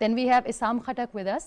Then we have Isam Khatak with us.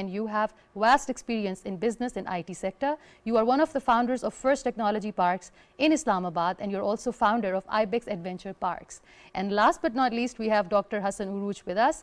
and you have vast experience in business and IT sector. You are one of the founders of First Technology Parks in Islamabad and you're also founder of Ibex Adventure Parks. And last but not least, we have Dr. Hassan Uruj with us.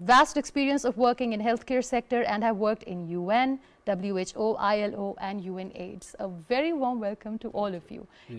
Vast experience of working in healthcare sector and have worked in UN, WHO, ILO and UNAIDS. A very warm welcome to all of you.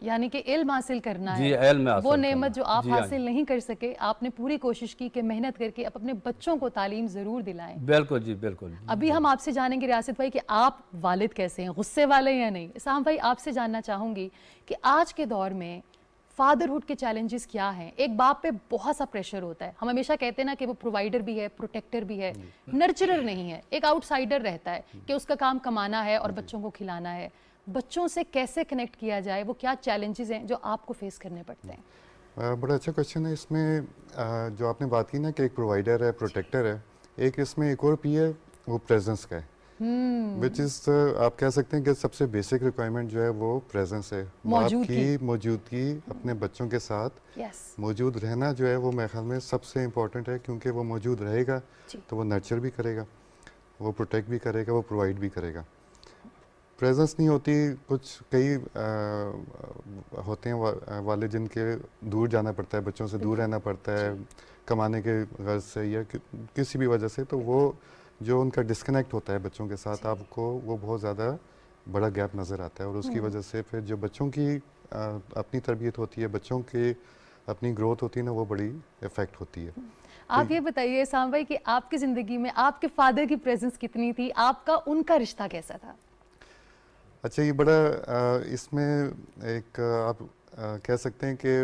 یعنی کہ علم حاصل کرنا جی، ہے، علم حاصل وہ کرنا، نعمت جو آپ جی ہاں حاصل نہیں کر سکے، آپ نے پوری کوشش کی کہ محنت کر کے اپنے بچوں کو تعلیم ضرور دلائیں۔ بالکل جی، بالکل۔ ابھی ہم آپ سے جانیں گے ریاست بھائی کہ آپ والد کیسے ہیں، غصے والے یا نہیں؟ اسام بھائی آپ سے جاننا چاہوں گی کہ آج کے دور میں فادرہڈ کے چیلنجز کیا ہیں؟ ایک باپ پہ بہت سا پریشر ہوتا ہے، ہم ہمیشہ کہتے ہیں نا کہ وہ پرووائڈر بھی ہے، پروٹیکٹر بھی ہے، نرچرر نہیں ہے، ایک آؤٹ سائڈر رہتا ہے کہ اس کا کام کمانا ہے اور بچوں کو کھلانا ہے۔ بچوں سے کیسے کنیکٹ کیا جائے؟ وہ کیا چیلنجز ہیں جو آپ کو فیس کرنے پڑتے ہیں؟ بڑا اچھا کوشچن ہے۔ اس میں جو آپ نے بات کی نا کہ ایک پرووائڈر ہے، پروٹیکٹر ہے، ایک اس میں ایک اور پی ہے، وہ پریزنس کا ہے، وچ از آپ کہہ سکتے ہیں کہ سب سے بیسک ریکوائرمنٹ جو ہے وہ پریزنس ہے، باپ کی موجودگی اپنے بچوں کے ساتھ موجود رہنا جو ہے وہ میرے خیال میں سب سے امپورٹنٹ ہے، کیونکہ وہ موجود رہے گا تو وہ نرچر بھی کرے گا، وہ پروٹیکٹ بھی کرے گا، وہ پرووائڈ بھی کرے گا۔ پریزنس نہیں ہوتی، کچھ کئی ہوتے ہیں والد جن کے دور جانا پڑتا ہے، بچوں سے دور رہنا پڑتا ہے کمانے کے غرض سے یا کسی بھی وجہ سے، تو وہ جو ان کا ڈسکنیکٹ ہوتا ہے بچوں کے ساتھ، آپ کو وہ بہت زیادہ بڑا گیپ نظر آتا ہے، اور اس کی وجہ سے پھر جو بچوں کی اپنی تربیت ہوتی ہے، بچوں کی اپنی گروتھ ہوتی ہے نا، وہ بڑی افیکٹ ہوتی ہے۔ آپ یہ بتائیے اسام بھائی کہ آپ کی زندگی میں آپ کے فادر کی پریزنس کتنی تھی، آپ کا ان کا رشتہ کیسا تھا؟ اچھا، یہ بڑا اس میں ایک آپ کہہ سکتے ہیں کہ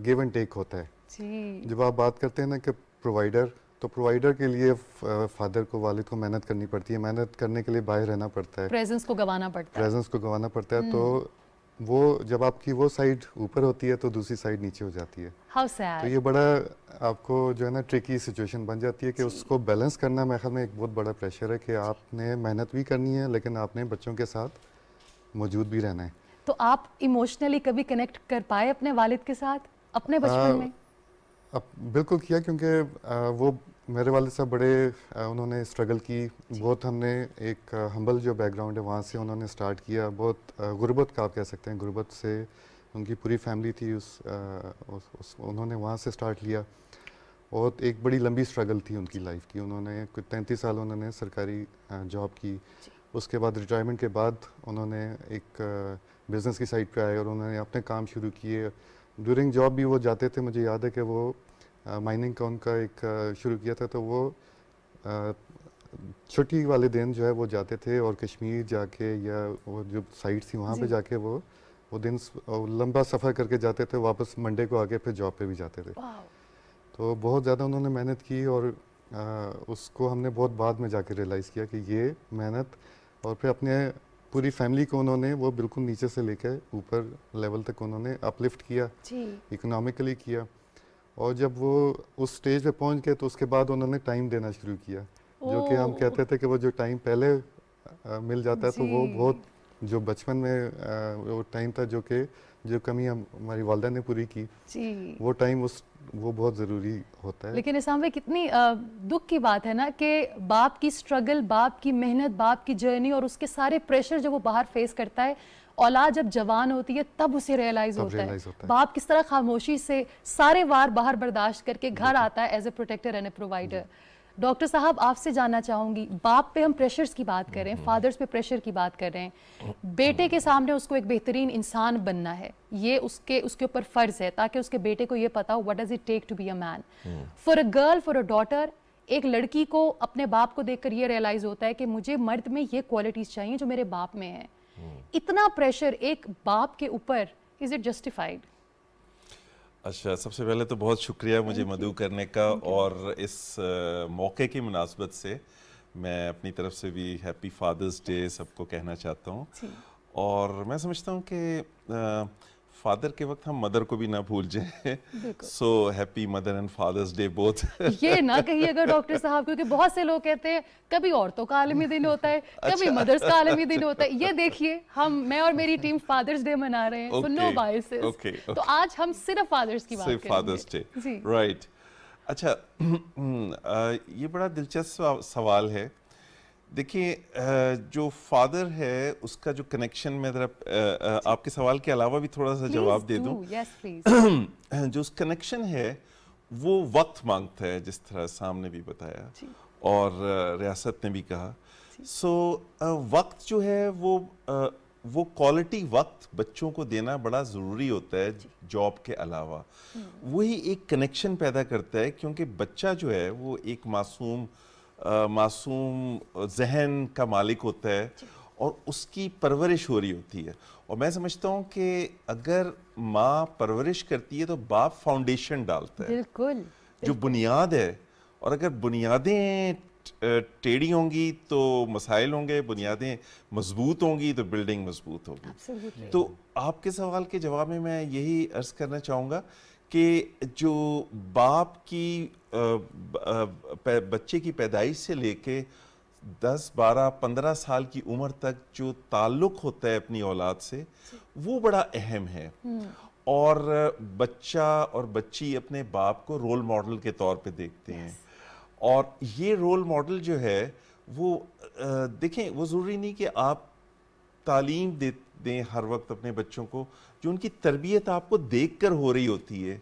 گیو اینڈ ٹیک ہوتا ہے۔ جب آپ بات کرتے ہیں نا کہ پرووائڈر، تو پرووائڈر کے لیے فادر کو، والد کو محنت کرنی پڑتی ہے، محنت کرنے کے لیے باہر رہنا پڑتا ہے، پریزنس کو گوانا پڑتا ہے، تو وہ جب آپ کی وہ سائڈ اوپر ہوتی ہے تو دوسری سائڈ نیچے ہو جاتی ہے، تو یہ بڑا آپ کو جو ہے نا ٹرکی سچویشن بن جاتی ہے کہ اس کو بیلنس کرنا میرے خیال میں ایک بہت بڑا پریشر ہے کہ آپ نے محنت بھی کرنی ہے لیکن آپ نے بچوں کے ساتھ موجود بھی رہنا ہے۔ تو آپ ایموشنلی کبھی کنیکٹ کر پائے اپنے والد کے ساتھ اپنے بچپن میں؟ بالکل کیا، کیونکہ وہ میرے والد صاحب بڑے انہوں نے اسٹرگل کی بہت، ہم نے ایک ہمبل جو بیک گراؤنڈ ہے وہاں سے انہوں نے اسٹارٹ کیا، بہت غربت کا آپ کہہ سکتے ہیں، غربت سے ان کی پوری فیملی تھی، انہوں نے وہاں سے اسٹارٹ لیا، اور ایک بڑی لمبی اسٹرگل تھی ان کی لائف کی، انہوں نے 33 سال انہوں نے سرکاری جاب کی، اس کے بعد ریٹائرمنٹ کے بعد انہوں نے ایک بزنس کی سائٹ پہ آئے اور انہوں نے اپنے کام شروع کیے، ڈیورنگ جاب بھی وہ جاتے تھے، مجھے یاد ہے کہ وہ مائننگ کا ان کا ایک شروع کیا تھا، تو وہ چھٹی والے دن جو ہے وہ جاتے تھے اور کشمیر جا کے یا وہ جو سائٹ تھی وہاں پہ جا کے وہ دن لمبا سفر کر کے جاتے تھے، واپس منڈے کو آگے پھر جاب پہ بھی جاتے تھے، تو بہت زیادہ انہوں نے محنت کی، اور اس کو ہم نے بہت بعد میں جا کے ریئلائز کیا کہ یہ محنت، اور پھر اپنے پوری فیملی کو انہوں نے وہ بالکل نیچے سے لے کے اوپر لیول تک انہوں نے اپلفٹ کیا، اکنامکلی کیا، اور جب وہ اس سٹیج پہ پہنچ گئے تو اس کے بعد انہوں نے ٹائم دینا شروع کیا، جو کہ ہم کہتے تھے کہ وہ جو ٹائم پہلے مل جاتا ہے تو وہ بہت، جو بچپن میں وہ ٹائم تھا جو کمی ہماری والدہ نے پوری کی، وہ ٹائم وہ بہت ضروری ہوتا ہے۔ لیکن اسام بھائی کتنی دکھ کی بات ہے نا کہ باپ کی سٹرگل، باپ کی محنت، باپ کی جرنی اور اس کے سارے پریشر جو وہ باہر فیس کرتا ہے، اولاد جب جوان ہوتی ہے تب اسے ریئلائز ہوتا ہے باپ کس طرح خاموشی سے سارے وار باہر برداشت کر کے گھر آتا ہے as a protector and a provider. Doctor صاحب آپ سے جاننا چاہوں گی، باپ پہ ہم پریشرز کی بات کر رہے ہیں، فادرز پہ پریشر کی بات کر رہے ہیں، بیٹے کے سامنے اس کو ایک بہترین انسان بننا ہے، یہ اس کے اوپر فرض ہے تاکہ اس کے بیٹے کو یہ پتا ہو what does it take to be a man. For a girl, for a daughter، ایک لڑکی کو اپنے باپ کو دیکھ کر یہ ریئلائز ہوتا ہے کہ مجھے مرد میں یہ کوالٹیز چاہیے جو میرے باپ میں ہیں، اتنا پریشر ایک باپ کے اوپر، is it justified؟ اچھا، سب سے پہلے تو بہت شکریہ مجھے مدعو کرنے کا، اور اس موقع کی مناسبت سے میں اپنی طرف سے بھی ہیپی فادرز ڈے سب کو کہنا چاہتا ہوں، اور میں سمجھتا ہوں کہ فادر کے وقت ہم مدر کو بھی نہ بھول جائیں، so happy mother and father's day both. یہ نہ کہیے اگر ڈاکٹر صاحب، کیونکہ بہت سے لوگ کہتے ہیں کبھی عورتوں کا عالمی دن ہوتا ہے، کبھی مدرس کا عالمی دن ہوتا ہے، یہ دیکھیے میں اور میری ٹیم فادرز ڈے منا رہے ہیں، نو بائسز، تو آج ہم صرف فادرز کی بات کریں گے۔ Father's day, right. اچھا، یہ بڑا دلچسپ سوال ہے۔ دیکھیے، جو فادر ہے اس کا جو کنیکشن، میں ذرا آپ کے سوال کے علاوہ بھی تھوڑا سا جواب دے دوں، جو اس کنیکشن ہے وہ وقت مانگتا ہے، جس طرح سام نے بھی بتایا اور ریاست نے بھی کہا، سو وقت جو ہے وہ وہ کوالٹی وقت بچوں کو دینا بڑا ضروری ہوتا ہے جاب کے علاوہ. وہی ایک کنیکشن پیدا کرتا ہے کیونکہ بچہ جو ہے وہ ایک معصوم ذہن کا مالک ہوتا ہے اور اس کی پرورش ہو رہی ہوتی ہے. اور میں سمجھتا ہوں کہ اگر ماں پرورش کرتی ہے تو باپ فاؤنڈیشن ڈالتا ہے, بالکل جو بنیاد ہے. اور اگر بنیادیں ٹیڑھی ہوں گی تو مسائل ہوں گے, بنیادیں مضبوط ہوں گی تو بلڈنگ مضبوط ہوگی. تو آپ کے سوال کے جواب میں یہی عرض کرنا چاہوں گا کہ جو باپ کی بچے کی پیدائش سے لے کے 10, 12, 15 سال کی عمر تک جو تعلق ہوتا ہے اپنی اولاد سے, وہ بڑا اہم ہے. اور بچہ اور بچی اپنے باپ کو رول ماڈل کے طور پہ دیکھتے ہیں. اور یہ رول ماڈل جو ہے وہ دیکھیں, وہ ضروری نہیں کہ آپ تعلیم دیں ہر وقت اپنے بچوں کو, جو ان کی تربیت آپ کو دیکھ کر ہو رہی ہوتی ہے.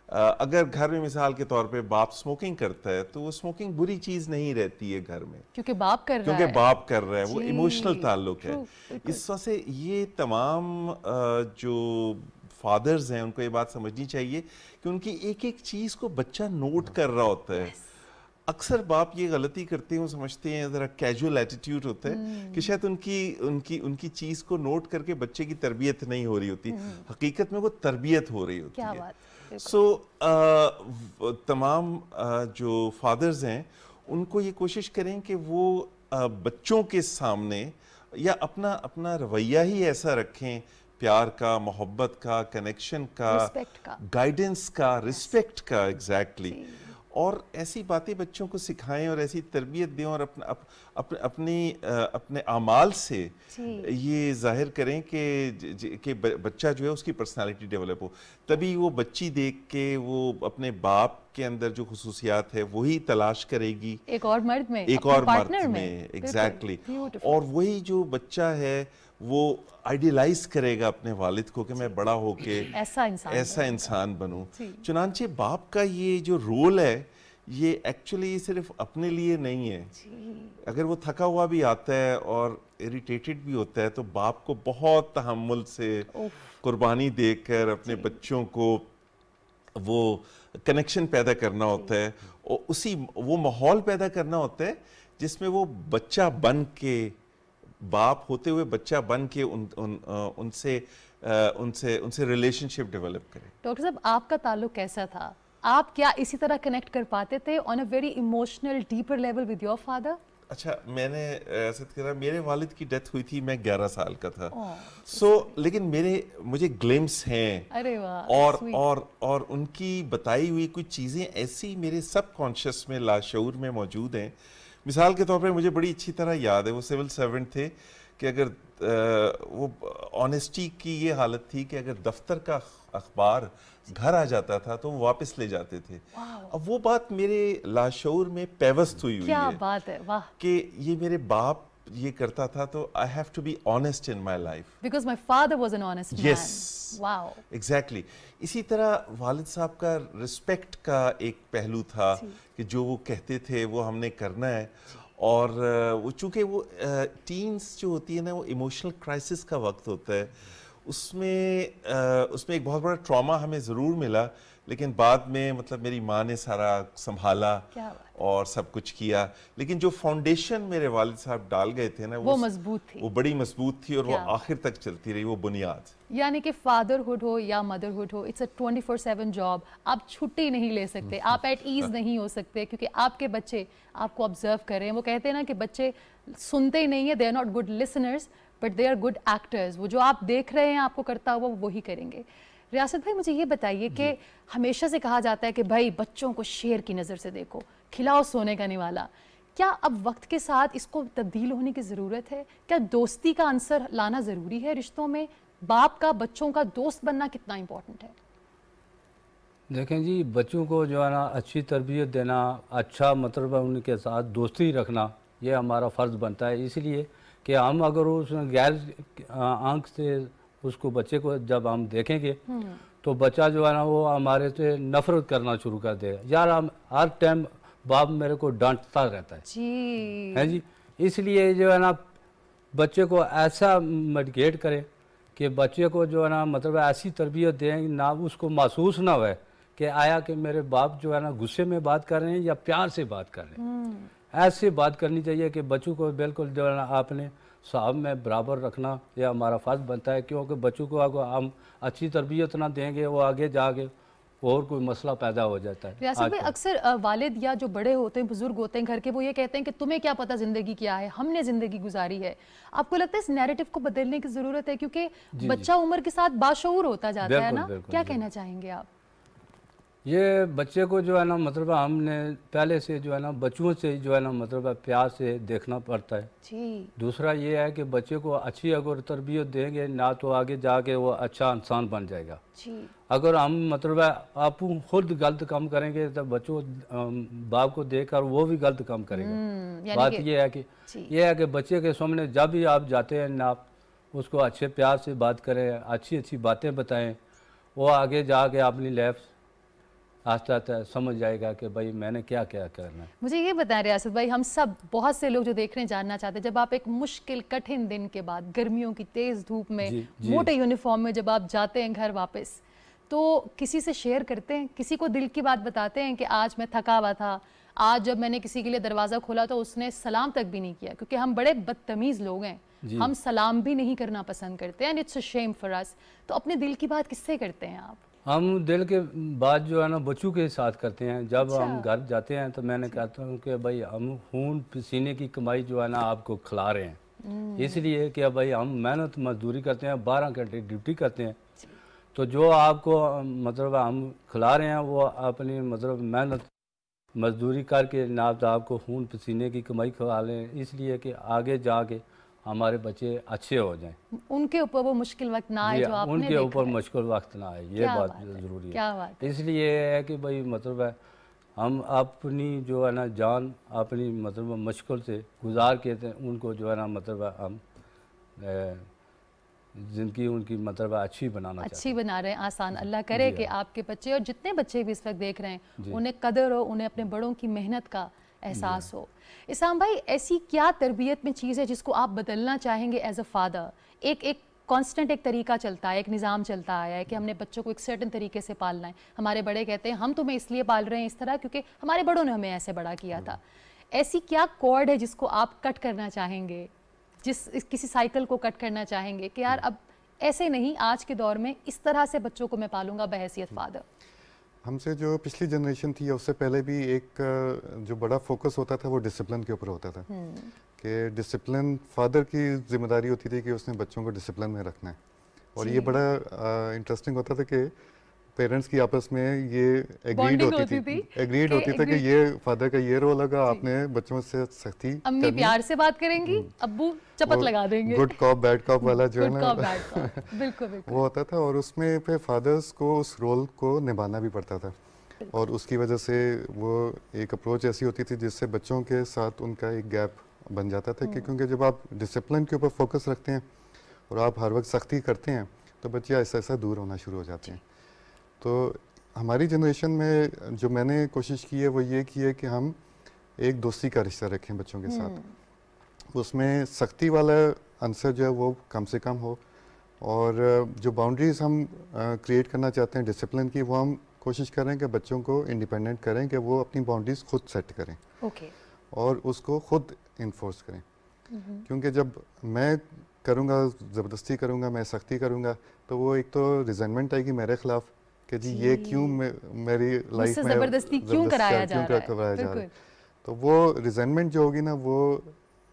اگر گھر میں مثال کے طور پہ باپ سموکنگ کرتا ہے تو وہ سموکنگ بری چیز نہیں رہتی ہے گھر میں, کیونکہ باپ کر رہا ہے, وہ ایموشنل تعلق ہے. اس وجہ سے یہ تمام جو فادرز ہیں ان کو یہ بات سمجھنی چاہیے کہ ان کی ایک ایک چیز کو بچہ نوٹ کر رہا ہوتا ہے. اکثر باپ یہ غلطی کرتے ہیں, وہ سمجھتے ہیں ذرا کیجول ایٹیٹیوڈ ہوتا ہے کہ شاید ان کی چیز کو نوٹ کر کے بچے کی تربیت نہیں ہو رہی ہوتی. حقیقت میں وہ تربیت ہو رہی ہوتی ہے. سو تمام جو فادرز ہیں ان کو یہ کوشش کریں کہ وہ بچوں کے سامنے یا اپنا رویہ ہی ایسا رکھیں, پیار کا, محبت کا, کنیکشن کا, گائیڈنس کا, رسپیکٹ کا, ایگزیکٹلی. اور ایسی باتیں بچوں کو سکھائیں اور ایسی تربیت دیں اور اپنے اعمال سے یہ ظاہر کریں کہ بچہ جو ہے اس کی پرسنالٹی ڈیولپ ہو. تبھی وہ بچی دیکھ کے وہ اپنے باپ کے اندر جو خصوصیات ہے وہی تلاش کرے گی ایک اور مرد میں. ایگزیکٹلی. اور وہی جو بچہ ہے وہ آئیڈیلائز کرے گا اپنے والد کو کہ میں بڑا ہو کے ایسا انسان بنوں. چنانچہ باپ کا یہ جو رول ہے یہ ایکچولی صرف اپنے لیے نہیں ہے. اگر وہ تھکا ہوا بھی آتا ہے اور اریٹیٹڈ بھی ہوتا ہے تو باپ کو بہت تحمل سے قربانی دے کر اپنے بچوں کو وہ کنیکشن پیدا کرنا ہوتا ہے, اور وہ ماحول پیدا کرنا ہوتا ہے جس میں وہ بچہ بن کے, باپ ہوتے ہوئے بچہ بن کے ان سے ریلیشن شپ ڈیولپ کرے. ڈاکٹر صاحب, آپ کا تعلق کیسا تھا؟ آپ کیا اسی طرح کنیکٹ کر پاتے تھے on a very emotional deeper level with your father? اچھا, میں نے ایسا کرا, میرے والد کی ڈیتھ ہوئی تھی, میں 11 سال کا تھا. لیکن مجھے گلمس ہیں اور ان کی بتائی ہوئی کچھ چیزیں ایسی میرے سب کانشیس میں, لاشعور میں موجود ہیں. مثال کے طور پر مجھے بڑی اچھی طرح یاد ہے, وہ سول سرونٹ تھے کہ اگر وہ آنیسٹی کی یہ حالت تھی کہ اگر دفتر کا اخبار گھر آ جاتا تھا تو وہ واپس لے جاتے تھے. اب وہ بات میرے لاشعور میں پیوست ہوئی ہے. کیا بات ہے, واہ, کہ یہ میرے باپ یہ کرتا تھا تو I have to be honest in my life. Because my father was an honest man. Yes. Wow. Exactly. اسی طرح والد صاحب کا رسپیکٹ کا ایک پہلو تھا کہ جو وہ کہتے تھے وہ ہم نے کرنا ہے. اور وہ چونکہ وہ ٹینز جو ہوتی ہے نا, وہ ایموشنل کرائسس کا وقت ہوتا ہے, اس میں ایک بہت بڑا ٹراما ہمیں ضرور ملا, لیکن بعد میں مطلب میری ماں نے سارا سنبھالا اور سب کچھ کیا. لیکن جو فاؤنڈیشن میرے والد صاحب ڈال گئے تھے نا, وہ مضبوط تھی, وہ بڑی مضبوط تھی اور وہ آخر تک چلتی رہی, وہ بنیاد. یعنی کہ فادرہڈ ہو یا مدرہڈ ہو, اٹس اے 24/7 جاب. آپ چھٹی نہیں لے سکتے, آپ ایٹ ایز نہیں ہو سکتے, کیونکہ آپ کے بچے آپ کو آبزرو کر رہے ہیں. وہ کہتے ہیں نا کہ بچے سنتے ہی نہیں ہیں, they are not good listeners but they are good actors. وہ جو آپ دیکھ رہے ہیں آپ کو کرتا ہوا وہی کریں گے. ریاست بھائی, مجھے یہ بتائیے کہ ہمیشہ سے کہا جاتا ہے کہ بھائی بچوں کو شیر کی نظر سے دیکھو, کھلاؤ سونے کا نوالا. کیا اب وقت کے ساتھ اس کو تبدیل ہونے کی ضرورت ہے؟ کیا دوستی کا عنصر لانا ضروری ہے رشتوں میں؟ باپ کا بچوں کا دوست بننا کتنا امپورٹنٹ ہے؟ دیکھیں جی, بچوں کو جو ہے نا اچھی تربیت دینا, اچھا مطلب ان کے ساتھ دوستی رکھنا, یہ ہمارا فرض بنتا ہے. اس لیے کہ ہم اگر اس غیر آنکھ سے اس کو بچے کو جب ہم دیکھیں گے تو بچہ جو ہے نا وہ ہمارے سے نفرت کرنا شروع کر دے گا. یار ہم ہر ٹائم باپ میرے کو ڈانٹتا رہتا ہے جی. اس لیے جو ہے نا بچے کو ایسا میڈیکیٹ کریں کہ بچے کو جو ہے نا مطلب ایسی تربیت دیں نہ اس کو محسوس نہ ہوئے کہ آیا کہ میرے باپ جو ہے نا غصے میں بات کر رہے ہیں یا پیار سے بات کر رہے ہیں. ایسے بات کرنی چاہیے کہ بچوں کو بالکل جو ہے نا آپ نے صاحب میں برابر رکھنا یہ ہمارا فرض بنتا ہے, کیونکہ بچوں کو اگر ہم اچھی تربیت نہ دیں گے وہ آگے جا کے اور کوئی مسئلہ پیدا ہو جاتا ہے. ریاست بھائی, اکثر والد یا جو بڑے ہوتے ہیں, بزرگ ہوتے ہیں گھر کے, وہ یہ کہتے ہیں کہ تمہیں کیا پتہ زندگی کیا ہے, ہم نے زندگی گزاری ہے. آپ کو لگتا ہے اس نیریٹو کو بدلنے کی ضرورت ہے, کیونکہ بچہ عمر کے ساتھ باشعور ہوتا جاتا ہے نا, کیا کہنا چاہیں گے آپ؟ یہ بچے کو جو ہے نا مطلب ہم نے پہلے سے جو ہے نا بچوں سے جو ہے نا مطلب پیار سے دیکھنا پڑتا ہے. جی. دوسرا یہ ہے کہ بچے کو اچھی اگر تربیت دیں گے نہ تو آگے جا کے وہ اچھا انسان بن جائے گا. جی. اگر ہم مطلب آپ خود غلط کام کریں گے تو بچوں باپ کو دیکھ کر وہ بھی غلط کام کرے گا. بات یہ ہے کہ بچے کے سامنے جب بھی آپ جاتے ہیں آپ اس کو اچھے پیار سے بات کریں, اچھی باتیں بتائیں, وہ آگے جا کے اپنی لائف آہستہ آہستہ سمجھ جائے گا کہ بھائی میں نے کیا کرنا ہے. مجھے یہ بتائیں ریاست بھائی, ہم سب بہت سے لوگ جو دیکھ رہے ہیں جاننا چاہتے ہیں, جب آپ ایک مشکل کٹھن دن کے بعد گرمیوں کی تیز دھوپ میں موٹے یونیفارم میں جب آپ جاتے ہیں گھر واپس, تو کسی سے شیئر کرتے ہیں, کسی کو دل کی بات بتاتے ہیں کہ آج میں تھکا ہوا تھا, آج جب میں نے کسی کے لیے دروازہ کھولا تو اس نے سلام تک بھی نہیں کیا, کیونکہ ہم بڑے بدتمیز لوگ ہیں, ہم سلام بھی نہیں کرنا پسند کرتے ہیں, and it's a shame for us. تو اپنے دل کی بات کس سے کرتے ہیں آپ؟ ہم دل کے بات جو ہے نا بچوں کے ساتھ کرتے ہیں. جب ہم گھر جاتے ہیں تو میں نے کہتا ہوں کہ بھائی ہم خون پسینے کی کمائی جو ہے نا آپ کو کھلا رہے ہیں, اس لیے کہ بھائی ہم محنت مزدوری کرتے ہیں, 12 گھنٹے ڈیوٹی کرتے ہیں, تو جو آپ کو مطلب ہم کھلا رہے ہیں وہ اپنی مطلب محنت مزدوری کر کے نہ تو آپ کو خون پسینے کی کمائی کھلا لیں, اس لیے کہ آگے جا کے ہمارے بچے اچھے ہو جائیں, ان کے اوپر وہ مشکل وقت نہ آئے جو آپ نے ان کے اوپر مشکل وقت نہ آئے. یہ بات ضروری ہے. اس لیے ہے کہ بھائی مطلب ہے ہم اپنی جو ہے نا جان اپنی مطلب مشکل سے گزار کے ان کو جو ہے نا مطلب ہم زندگی ان کی مطلب اچھی بنانا چاہتے ہیں, اچھی بنا رہے ہیں, آسان. اللہ کرے کہ آپ کے بچے اور جتنے بچے بھی اس وقت دیکھ رہے ہیں انہیں قدر ہو, انہیں اپنے بڑوں کی محنت کا احساس ہو. اسام بھائی, ایسی کیا تربیت میں چیز ہے جس کو آپ بدلنا چاہیں گے ایز اے فادر؟ ایک کانسٹنٹ ایک طریقہ چلتا ہے, ایک نظام چلتا آیا ہے کہ ہم نے بچوں کو ایک سرٹن طریقے سے پالنا ہے. ہمارے بڑے کہتے ہیں ہم تمہیں اس لیے پال رہے ہیں اس طرح کیونکہ ہمارے بڑوں نے ہمیں ایسے بڑا کیا تھا. ایسی کیا کارڈ ہے جس کو آپ کٹ کرنا چاہیں گے, کسی سائیکل کو کٹ کرنا چاہیں گے کہ یار اب ایسے نہیں, آج کے دور میں اس طرح سے بچوں کو میں پالوں گا بحیثیت فادر؟ ہم سے جو پچھلی جنریشن تھی اس سے پہلے بھی ایک جو بڑا فوکس ہوتا تھا وہ ڈسپلن کے اوپر ہوتا تھا, کہ ڈسپلن فادر کی ذمہ داری ہوتی تھی کہ اس نے بچوں کو ڈسپلن میں رکھنا ہے. اور یہ بڑا انٹرسٹنگ ہوتا تھا کہ پیرنٹس کی آپس میں یہ ایگریڈ ہوتی تھی کہ یہ فادر کا یہ رول ہوگا, آپ نے بچوں سے سختی, امی پیار سے بات کریں گی, ابو چپت لگا دیں گے, گڈ کاپ بیڈ کاپ والا جو ہے نا بالکل وہ ہوتا تھا. اور اس میں پھر فادرز کو اس رول کو نبھانا بھی پڑتا تھا, اور اس کی وجہ سے وہ ایک اپروچ ایسی ہوتی تھی جس سے بچوں کے ساتھ ان کا ایک گیپ بن جاتا تھا, کیونکہ جب آپ ڈسپلن کے اوپر فوکس رکھتے ہیں اور آپ ہر وقت سختی کرتے ہیں تو بچے ایسا ایسا دور ہونا شروع ہو جاتے ہیں. تو ہماری جنریشن میں جو میں نے کوشش کی ہے وہ یہ کی ہے کہ ہم ایک دوستی کا رشتہ رکھیں بچوں کے ساتھ, اس میں سختی والا عنصر جو ہے وہ کم سے کم ہو, اور جو باؤنڈریز ہم کریٹ کرنا چاہتے ہیں ڈسپلن کی, وہ ہم کوشش کریں کہ بچوں کو انڈیپینڈنٹ کریں کہ وہ اپنی باؤنڈریز خود سیٹ کریں اور اس کو خود انفورس کریں. کیونکہ جب میں کروں گا, زبردستی کروں گا, میں سختی کروں گا, تو وہ ایک تو ریزنمنٹ آئے گی میرے خلاف کہ جی یہ کیوں میری لائف میں زبردستی کیوں کرایا جا رہا ہے, تو وہ ریزنمنٹ جو ہوگی نا وہ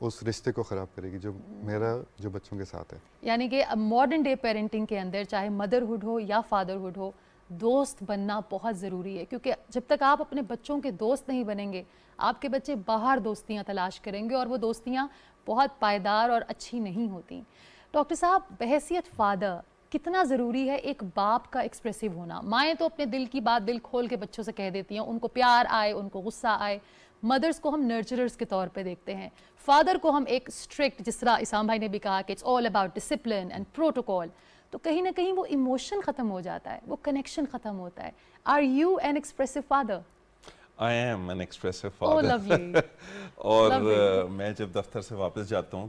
اس رشتے کو خراب کرے گی جو بچوں کے ساتھ ہے. یعنی کہ ماڈرن ڈے پیرنٹنگ کے اندر چاہے مدرہڈ ہو یا فادرہڈ ہو, دوست بننا بہت ضروری ہے, کیونکہ جب تک آپ اپنے بچوں کے دوست نہیں بنیں گے آپ کے بچے باہر دوستیاں تلاش کریں گے, اور وہ دوستیاں بہت پائیدار اور اچھی نہیں ہوتی. ڈاکٹر صاحب, بحیثیت فادر کتنا ضروری ہے ایک باپ کا ایکسپریسو ہونا؟ مائیں تو اپنے دل کی بات دل کھول کے بچوں سے کہہ دیتی ہیں, ان کو پیار آئے, ان کو غصہ آئے. مدرز کو ہم نرچررز کے طور پہ دیکھتے ہیں, فادر کو ہم ایک اسٹرکٹ, جس طرح اسام بھائی نے بھی کہا کہ it's all about discipline and protocol, تو کہیں نہ کہیں وہ ایموشن ختم ہو جاتا ہے, وہ کنیکشن ختم ہوتا ہے. Are you an expressive father? I am an expressive father. Oh, lovely. اور میں جب دفتر سے واپس جاتا ہوں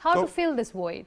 How to fill this void?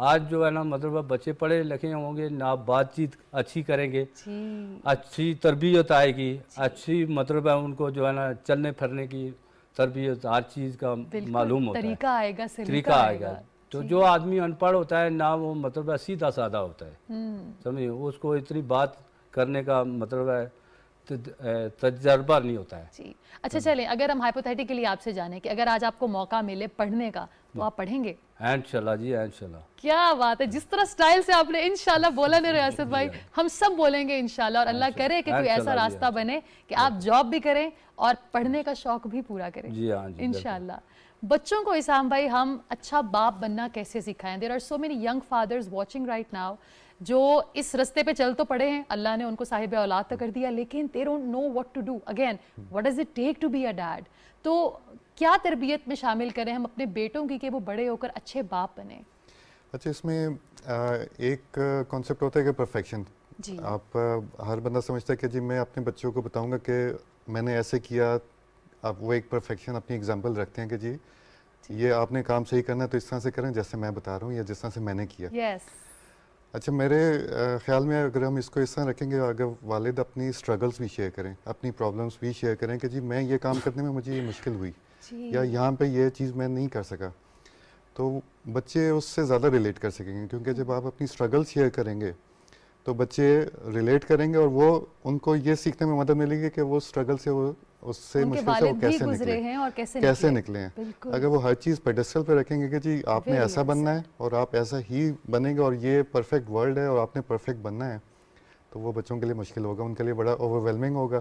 آج جو ہے نا مطلب بچے پڑھے لکھے ہوں گے نا، بات چیت اچھی کریں گے، اچھی تربیت آئے گی، اچھی مطلب ہے ان کو جو ہے نا چلنے پھرنے کی تربیت، ہر چیز کا معلوم ہوتا ہے، طریقہ آئے گا، طریقہ آئے گا. تو جو آدمی ان پڑھ ہوتا ہے نا، وہ مطلب سیدھا سادہ ہوتا ہے، سمجھے، اس کو اتنی بات کرنے کا مطلب ہے تجربہ نہیں ہوتا ہے. جی اچھا چلیں، اگر ہم ہائپوتھیٹیکلی آپ سے جانیں کہ اگر آج آپ کو موقع ملے پڑھنے کا تو آپ پڑھیں گے؟ انشاءاللہ جی انشاءاللہ. کیا بات ہے، جس طرح سٹائل سے آپ نے انشاءاللہ بولا نا ریاست بھائی، ہم سب بولیں گے انشاءاللہ، اور اللہ کرے کہ کوئی ایسا راستہ بنے کہ آپ جاب بھی کریں اور پڑھنے کا شوق بھی پورا کریں انشاءاللہ. بچوں کو اسام بھائی ہم اچھا باپ بننا کیسے سکھائیں؟ There are so many young fathers watching right now جو اس رستے پہ چل تو پڑے ہیں، اللہ نے ان کو صاحب اولاد تو کر دیا، لیکن they don't know what to do. Again, what does it take to be a dad? تو کیا تربیت میں شامل کریں ہم اپنے بیٹوں کی کہ وہ بڑے ہو کر اچھے باپ بنیں؟ اچھا، اس میں ایک کانسیپٹ ہوتا ہے کہ پرفیکشن. آپ ہر بندہ سمجھتا ہے کہ جی میں اپنے بچوں کو بتاؤں گا کہ میں نے ایسے کیا، آپ وہ ایک پرفیکشن اپنی ایگزامپل رکھتے ہیں کہ جی یہ آپ نے کام صحیح کرنا ہے تو اس طرح سے کریں جیسے میں بتا رہا ہوں یا جس طرح سے میں نے کیا. اچھا، میرے خیال میں اگر ہم اس کو اس طرح رکھیں گے، اگر والد اپنی اسٹرگلس بھی شیئر کریں، اپنی پرابلمس بھی شیئر کریں کہ جی میں یہ کام کرنے میں مجھے یہ مشکل ہوئی یا یہاں پہ یہ چیز میں نہیں کر سکا، تو بچے اس سے زیادہ ریلیٹ کر سکیں گے. کیونکہ جب آپ اپنی اسٹرگل شیئر کریں گے تو بچے ریلیٹ کریں گے اور وہ ان کو یہ سیکھنے میں مدد ملے گی کہ وہ اسٹرگل سے وہ اس سے مشکل سے وہ کیسے نکلے ہیں. اگر وہ ہر چیز پیڈسٹل پہ رکھیں گے کہ جی آپ نے ایسا بننا ہے اور آپ ایسا ہی بنیں گے اور یہ پرفیکٹ ورلڈ ہے اور آپ نے پرفیکٹ بننا ہے، تو وہ بچوں کے لیے مشکل ہوگا، ان کے لیے بڑا اوور ویلمنگ ہوگا.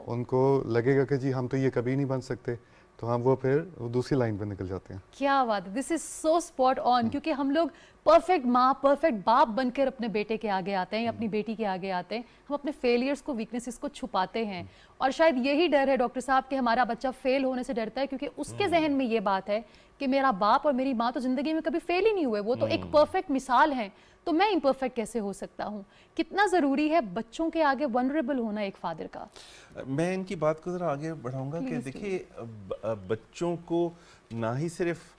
ان کو لگے گا کہ جی ہم تو یہ کبھی نہیں بن سکتے، تو ہم وہ پھر دوسری لائن پہ نکل جاتے ہیں. کیا بات ہے، دس از سو اسپاٹ آن. کیونکہ ہم لوگ پرفیکٹ ماں، پرفیکٹ باپ بن کر اپنے بیٹے کے آگے آتے ہیں یا اپنی بیٹی کے آگے آتے ہیں، ہم اپنے فیلیئرز کو، ویکنیسز کو چھپاتے ہیں. اور شاید یہی ڈر ہے ڈاکٹر صاحب کہ ہمارا بچہ فیل ہونے سے ڈرتا ہے، کیونکہ اس کے ذہن میں یہ بات ہے کہ میرا باپ اور میری ماں تو زندگی میں کبھی فیل ہی نہیں ہوئے، وہ تو ایک پرفیکٹ مثال ہیں، تو میں امپرفیکٹ کیسے ہو سکتا ہوں. کتنا ضروری ہے بچوں کے آگے ونریبل ہونا ایک فادر کا؟ میں ان کی بات کو ذرا آگے بڑھاؤں گا کہ دیکھیے بچوں کو نہ ہی صرف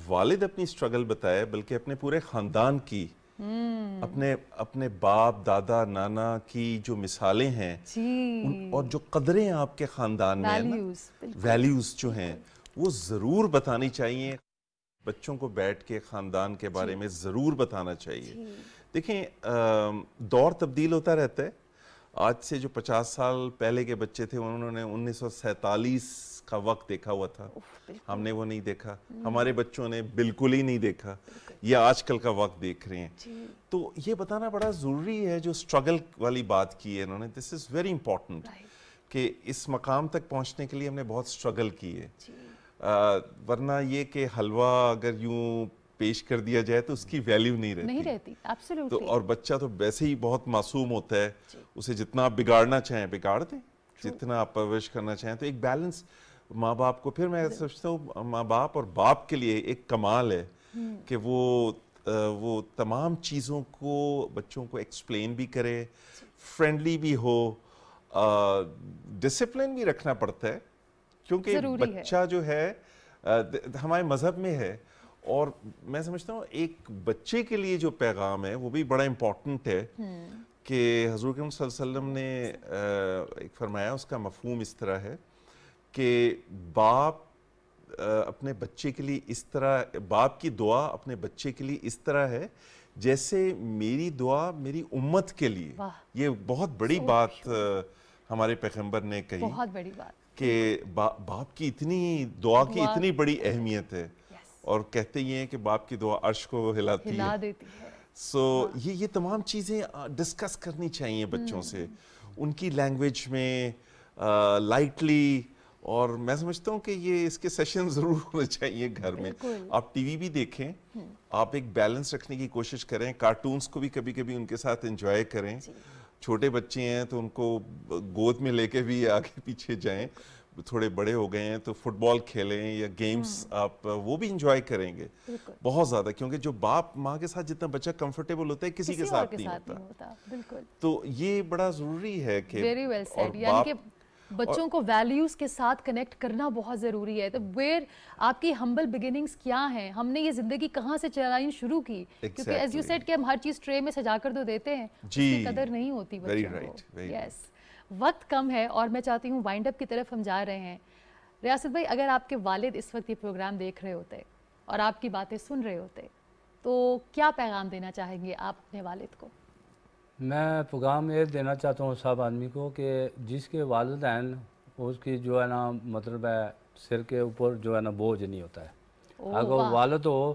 والد اپنی سٹرگل بتائے بلکہ اپنے پورے خاندان کی، اپنے باپ دادا نانا کی جو مثالیں ہیں اور جو قدریں آپ کے خاندان میں، ویلیوز جو ہیں، وہ ضرور بتانی چاہیے. بچوں کو بیٹھ کے خاندان کے بارے میں ضرور بتانا چاہیے. دیکھیں دور تبدیل ہوتا رہتا ہے. آج سے جو 50 سال پہلے کے بچے تھے انہوں نے 1947 کا وقت دیکھا ہوا تھا، ہم نے وہ نہیں دیکھا، ہمارے بچوں نے بالکل ہی نہیں دیکھا، یہ آج کل کا وقت دیکھ رہے ہیں. تو یہ بتانا بڑا ضروری ہے. جو سٹرگل والی بات کی ہے انہوں نے، دس از ویری امپورٹنٹ کہ اس مقام تک پہنچنے کے لیے ہم نے بہت سٹرگل کی ہے. ورنہ یہ کہ حلوہ اگر یوں پیش کر دیا جائے تو اس کی ویلیو نہیں رہتی. تو اور بچہ تو ویسے ہی بہت معصوم ہوتا ہے، اسے جتنا آپ بگاڑنا چاہیں بگاڑ دیں، جتنا آپ پرورش کرنا چاہیں. تو ایک بیلنس ماں باپ کو، پھر میں سمجھتا ہوں ماں باپ اور باپ کے لیے ایک کمال ہے کہ وہ تمام چیزوں کو بچوں کو ایکسپلین بھی کرے، فرینڈلی بھی ہو، ڈسپلن بھی رکھنا پڑتا ہے کیونکہ بچہ جو ہے ہمارے مذہب میں ہے. اور میں سمجھتا ہوں ایک بچے کے لیے جو پیغام ہے وہ بھی بڑا امپورٹنٹ ہے کہ حضور کریم صلی اللہ علیہ وسلم نے ایک فرمایا، اس کا مفہوم اس طرح ہے کہ باپ اپنے بچے کے لیے اس طرح، باپ کی دعا اپنے بچے کے لیے اس طرح ہے جیسے میری دعا میری امت کے لیے. یہ بہت بڑی بات ہمارے پیغمبر نے کہی، بہت بڑی بات کہ باپ کی اتنی دعا کی اتنی بڑی اہمیت ہے، اور کہتے ہی ہیں کہ باپ کی دعا عرش کو ہلاتی ہے. سو یہ تمام چیزیں ڈسکس کرنی چاہیے بچوں سے، ان کی لینگویج میں لائٹلی. اور میں سمجھتا ہوں کہ یہ اس کے سیشن ضرور ہونے چاہیے گھر میں. آپ ٹی وی بھی دیکھیں، آپ ایک بیلنس رکھنے کی کوشش کریں، کارٹونز کو بھی کبھی کبھی ان کے ساتھ انجوائے کریں. چھوٹے بچے ہیں تو ان کو گود میں لے کے بھی آگے پیچھے جائیں، تھوڑے بڑے ہو گئے ہیں تو فٹ بال کھیلیں یا گیمز آپ وہ بھی انجوائے کریں گے بہت زیادہ. کیونکہ جو باپ ماں کے ساتھ جتنا بچہ کمفرٹیبل ہوتا ہے کسی کے ساتھ نہیں ہوتا. تو یہ بڑا ضروری ہے کہ بچوں کو ویلیوز کے ساتھ کنیکٹ کرنا بہت ضروری ہے. تو ویئر آپ کی ہمبل بگننگز کیا ہیں, ہم نے یہ زندگی کہاں سے چلانی شروع کی, کیونکہ ایز یو سیڈ کہ ہم ہر چیز ٹرے میں سجا کر تو دیتے ہیں, اس کی قدر نہیں ہوتی بچوں کو. یس, وقت کم ہے اور میں چاہتی ہوں وائنڈ اپ کی طرف ہم جا رہے ہیں. ریاست بھائی, اگر آپ کے والد اس وقت یہ پروگرام دیکھ رہے ہوتے اور آپ کی باتیں سن رہے ہوتے تو کیا پیغام دینا چاہیں گے آپ اپنے والد کو؟ میں پیغام یہ دینا چاہتا ہوں سب آدمی کو کہ جس کے والدین, اس کی جو ہے نا مطلب ہے سر کے اوپر جو ہے نا بوجھ نہیں ہوتا ہے. اگر والد ہو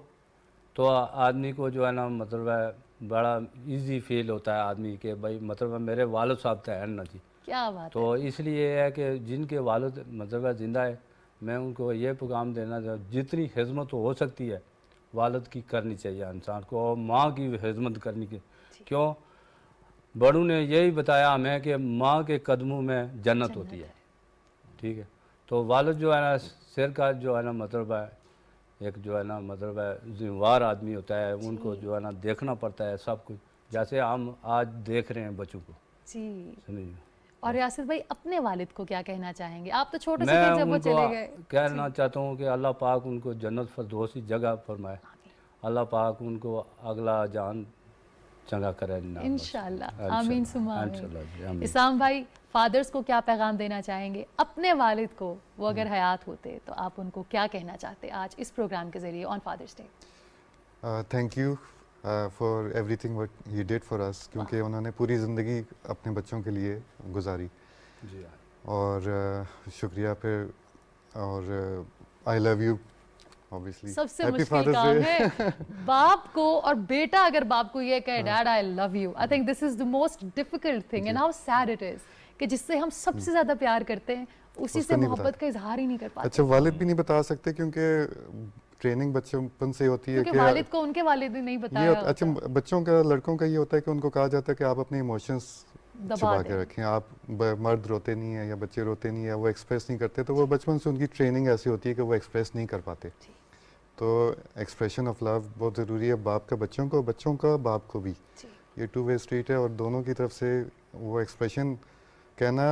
تو آدمی کو جو ہے نا مطلب ہے بڑا ایزی فیل ہوتا ہے آدمی کے بھائی مطلب میرے والد صاحب تھے نا جی. کیا بات تو اس لیے یہ ہے کہ جن کے والد مطلب ہے زندہ ہے, میں ان کو یہ پیغام دینا چاہتا ہوں جتنی خدمت ہو سکتی ہے والد کی کرنی چاہیے انسان کو, اور ماں کی خدمت کرنی کی. کیوں؟ بڑوں نے یہی بتایا ہمیں کہ ماں کے قدموں میں جنت ہوتی ہے. ٹھیک ہے, تو والد جو ہے نا سر کا جو ہے نا مطلب ہے ایک جو ہے نا مطلب ہے ذمہ وار آدمی ہوتا ہے, ان کو جو ہے نا دیکھنا پڑتا ہے سب کچھ, جیسے ہم آج دیکھ رہے ہیں بچوں کو. جی. سمجھے. اور ریاست بھائی اپنے والد کو کیا کہنا چاہیں گے؟ آپ تو چھوٹے سے تھے جب وہ چلے گئے. میں کہنا چاہتا ہوں کہ اللہ پاک ان کو جنت فردوسی جگہ فرمائے, اللہ پاک ان کو اگلا جان چنگا کرے انشاءاللہ. آمین ثم آمین. اسام بھائی, فادرز کو کیا پیغام دینا چاہیں گے اپنے والد کو, وہ اگر حیات ہوتے تو آپ ان کو کیا کہنا چاہتے آج اس پروگرام کے ذریعے on Father's Day? Thank you for everything what he did for us, کیونکہ انہوں نے پوری زندگی اپنے بچوں کے لیے گزاری. اور شکریہ پھر, اور آئی لو یو. سب سے مشکل کام ہے باپ کو, اور بیٹا اگر باپ کو یہ کہے dad I love you, I think this is the most difficult thing and how sad it is کہ جس سے ہم سب سے زیادہ پیار کرتے ہیں اسی سے محبت کا اظہار ہی نہیں کر پاتے. اچھا, والد بھی نہیں بتا سکتے کیونکہ ٹریننگ بچپن سے ہوتی ہے کہ والد کو ان کے والد نے نہیں بتایا. اچھا, بچوں کا لڑکوں کا یہ ہوتا ہے کہ ان کو کہا جاتا ہے کہ آپ اپنے ایموشنس چھپا کے رکھیں, آپ مرد روتے نہیں ہیں یا بچے روتے نہیں ہیں, وہ ایکسپریس نہیں کرتے, تو وہ بچپن سے ان کی ٹریننگ ایسی ہوتی ہے کہ وہ ایکسپریس نہیں کر پاتے. تو ایکسپریشن آف لو بہت ضروری ہے, باپ کا بچوں کو, بچوں کا باپ کو بھی. یہ ٹو وے اسٹریٹ ہے اور دونوں کی طرف سے وہ ایکسپریشن کہنا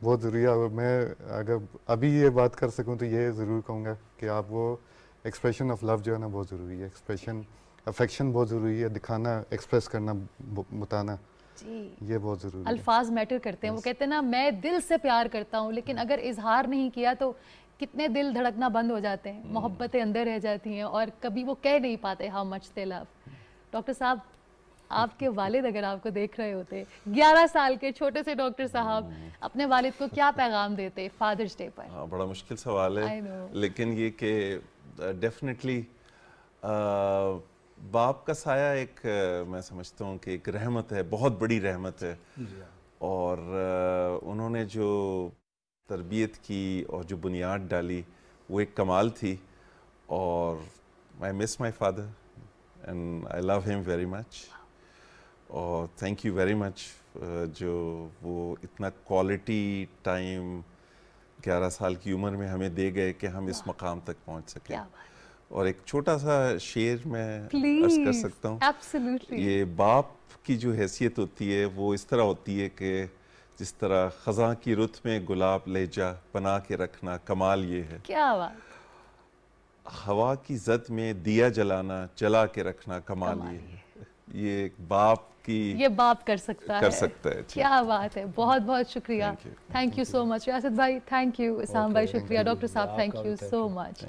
بہت ضروری ہے. اور میں اگر ابھی یہ بات کر سکوں تو یہ ضرور کہوں گا کہ آپ وہ ایکسپریشن آف لو جو ہے نا بہت ضروری ہے. ایکسپریشن افیکشن بہت ضروری ہے, دکھانا, ایکسپریس کرنا, بتانا, یہ بہت ضروری ہے. الفاظ میٹر کرتے ہیں. وہ کہتے ہیں نا میں دل سے پیار کرتا ہوں, لیکن اگر اظہار نہیں کیا تو کتنے دل دھڑکنا بند ہو جاتے ہیں, محبتیں اندر رہ جاتی ہیں اور کبھی وہ کہہ نہیں پاتے how much they love. Doctor صاحب, آپ کے والد اگر آپ کو دیکھ رہے ہوتے, 11 سال کے چھوٹے سے ڈاکٹر صاحب, اپنے والد کو کیا پیغام دیتے فادرز ڈے پر؟ بڑا مشکل سوال ہے, لیکن یہ کہ ڈیفینیٹلی باپ کا سایہ ایک میں سمجھتا ہوں کہ ایک رحمت ہے, بہت بڑی رحمت ہے. اور انہوں نے جو تربیت کی اور جو بنیاد ڈالی وہ ایک کمال تھی. اور I miss my father and I love him very much. اور thank you very much جو وہ اتنا کوالٹی ٹائم 11 سال کی عمر میں ہمیں دے گئے کہ ہم اس مقام تک پہنچ سکیں. اور ایک چھوٹا سا شعر میں عرض کر سکتا ہوں. یہ باپ کی جو حیثیت ہوتی ہے وہ اس طرح ہوتی ہے کہ جس طرح خزاں کی رت میں گلاب لے جا بنا کے رکھنا, کمال یہ ہے. کیا بات. ہوا کی زد میں دیا جلانا, جلا کے رکھنا, کمال یہ ہے. یہ ایک باپ کی, یہ باپ کر سکتا ہے. کیا بات ہے. بہت بہت شکریہ. تھینک یو سو مچ ریاست بھائی, تھینک یو. اسام بھائی شکریہ. ڈاکٹر صاحب تھینک یو سو مچ.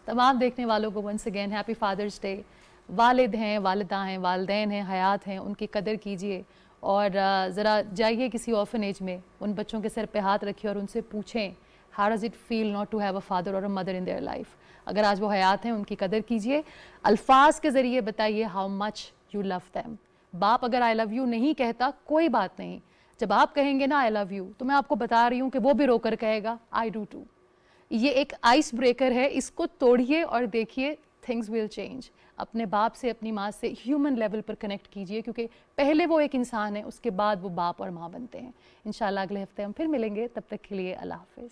تمام دیکھنے والوں کو once again happy father's day. والد ہیں, والدہ ہیں, والدین ہیں, حیات ہیں, ان کی قدر کیجیے. اور ذرا جائیے کسی آرفنیج میں, ان بچوں کے سر پہ ہاتھ رکھیے اور ان سے پوچھیں how does it feel not to have a father اور a mother in their life. اگر آج وہ حیات ہیں ان کی قدر کیجیے, الفاظ کے ذریعے بتائیے how much you love them. باپ اگر آئی لو یو نہیں کہتا کوئی بات نہیں, جب آپ کہیں گے نا آئی لو یو تو میں آپ کو بتا رہی ہوں کہ وہ بھی رو کر کہے گا آئی ڈو ٹو. یہ ایک آئس بریکر ہے, اس کو توڑیے اور دیکھیے تھنگز ول چینج. اپنے باپ سے, اپنی ماں سے ہیومن لیول پر کنیکٹ کیجئے, کیونکہ پہلے وہ ایک انسان ہے, اس کے بعد وہ باپ اور ماں بنتے ہیں. انشاءاللہ اگلے ہفتے ہم پھر ملیں گے, تب تک کے لیے اللہ حافظ.